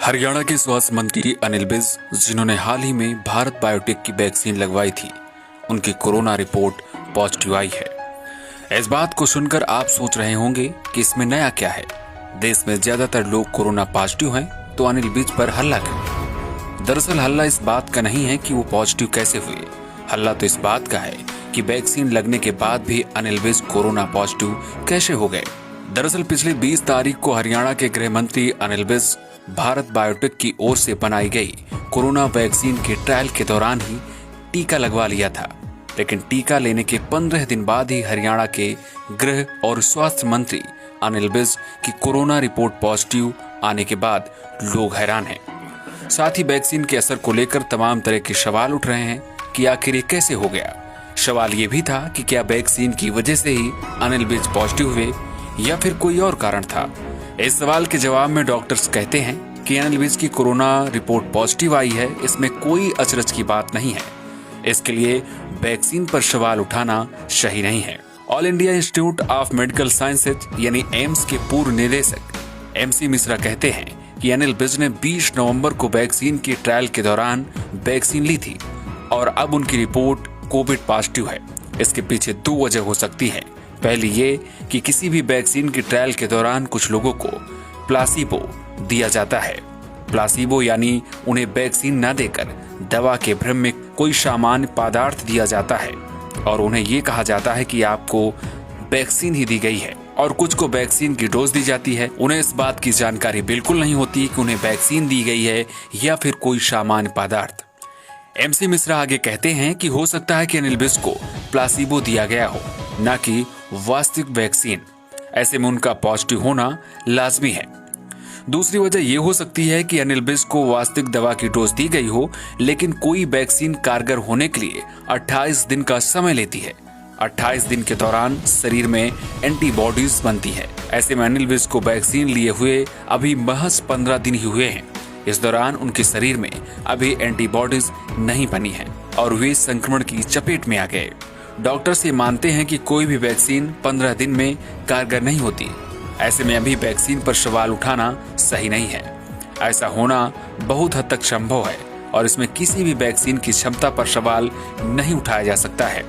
हरियाणा के स्वास्थ्य मंत्री अनिल विज, जिन्होंने हाल ही में भारत बायोटेक की वैक्सीन लगवाई थी, उनकी कोरोना रिपोर्ट पॉजिटिव आई है। इस बात को सुनकर आप सोच रहे होंगे कि इसमें नया क्या है। देश में ज्यादातर लोग कोरोना पॉजिटिव हैं, तो अनिल विज पर हल्ला क्यों? दरअसल हल्ला इस बात का नहीं है कि वो पॉजिटिव कैसे हुए। हल्ला तो इस बात का है कि वैक्सीन लगने के बाद भी अनिल विज कोरोना पॉजिटिव कैसे हो गए। दरअसल पिछले 20 तारीख को हरियाणा के गृह मंत्री अनिल विज भारत बायोटेक की ओर से बनाई गई कोरोना वैक्सीन के ट्रायल के दौरान ही टीका लगवा लिया था। लेकिन टीका लेने के 15 दिन बाद ही हरियाणा के गृह और स्वास्थ्य मंत्री अनिल विज की कोरोना रिपोर्ट पॉजिटिव आने के बाद लोग हैरान हैं। साथ ही वैक्सीन के असर को लेकर तमाम तरह के सवाल उठ रहे हैं कि आखिर ये कैसे हो गया। सवाल ये भी था कि क्या वैक्सीन की वजह से ही अनिल विज पॉजिटिव हुए या फिर कोई और कारण था। इस सवाल के जवाब में डॉक्टर्स कहते हैं कि अनिल विज की कोरोना रिपोर्ट पॉजिटिव आई है, इसमें कोई अचरज की बात नहीं है। इसके लिए वैक्सीन पर सवाल उठाना सही नहीं है। All India institute of medical sciences यानी एम्स के पूर्व निदेशक MC मिश्रा कहते हैं कि अनिल विज ने 20 नवंबर को वैक्सीन के ट्रायल के दौरान वैक्सीन ली थी और अब उनकी रिपोर्ट कोविड पॉजिटिव है। इसके पीछे 2 वजह हो सकती है। पहली ये कि किसी भी वैक्सीन के ट्रायल के दौरान कुछ लोगों को प्लासीबो दिया जाता है। प्लासीबो यानी उन्हें वैक्सीन न देकर दवा के भ्रम में कोई सामान्य पदार्थ दिया जाता है और उन्हें ये कहा जाता है कि आपको वैक्सीन ही दी गई है। और कुछ को वैक्सीन की डोज दी जाती है, उन्हें इस बात की जानकारी बिल्कुल नहीं होती कि उन्हें वैक्सीन दी गई है या फिर कोई सामान्य पदार्थ। MC मिश्रा आगे कहते हैं कि हो सकता है कि अनिल विज को प्लासीबो दिया गया हो, न कि वास्तविक वैक्सीन। ऐसे में उनका पॉजिटिव होना लाजमी है। दूसरी वजह यह हो सकती है कि अनिल विज को वास्तविक दवा की डोज दी गई हो, लेकिन कोई वैक्सीन कारगर होने के लिए 28 दिन का समय लेती है। 28 दिन के दौरान शरीर में एंटीबॉडीज बनती है। ऐसे में अनिल विज को वैक्सीन लिए हुए अभी महज 15 दिन ही हुए हैं। इस दौरान उनके शरीर में अभी एंटीबॉडीज नहीं बनी है और वे संक्रमण की चपेट में आ गए। डॉक्टर्स ये मानते हैं कि कोई भी वैक्सीन 15 दिन में कारगर नहीं होती। ऐसे में अभी वैक्सीन पर सवाल उठाना सही नहीं है। ऐसा होना बहुत हद तक संभव है और इसमें किसी भी वैक्सीन की क्षमता पर सवाल नहीं उठाया जा सकता है।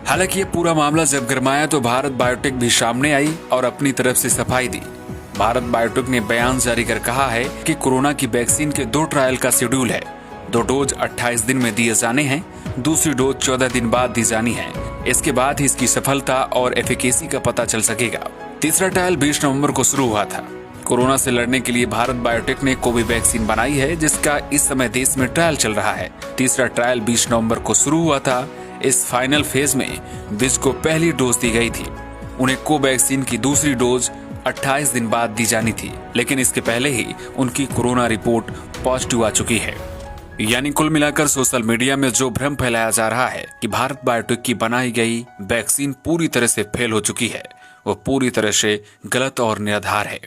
हालांकि ये पूरा मामला जब गरमाया तो भारत बायोटेक भी सामने आई और अपनी तरफ से सफाई दी। भारत बायोटेक ने बयान जारी कर कहा है कि कोरोना की वैक्सीन के 2 ट्रायल का शेड्यूल है। 2 डोज 28 दिन में दिए जाने हैं, दूसरी डोज 14 दिन बाद दी जानी है। इसके बाद ही इसकी सफलता और एफिकेसी का पता चल सकेगा। तीसरा ट्रायल 20 नवंबर को शुरू हुआ था। कोरोना से लड़ने के लिए भारत बायोटेक ने कोविड वैक्सीन बनाई है, जिसका इस समय देश में ट्रायल चल रहा है। तीसरा ट्रायल 20 नवंबर को शुरू हुआ था। इस फाइनल फेज में विज को पहली डोज दी गई थी। उन्हें कोवैक्सीन की दूसरी डोज 28 दिन बाद दी जानी थी, लेकिन इसके पहले ही उनकी कोरोना रिपोर्ट पॉजिटिव आ चुकी है। यानी कुल मिलाकर सोशल मीडिया में जो भ्रम फैलाया जा रहा है कि भारत बायोटेक की बनाई गई वैक्सीन पूरी तरह से फेल हो चुकी है, वो पूरी तरह से गलत और निराधार है।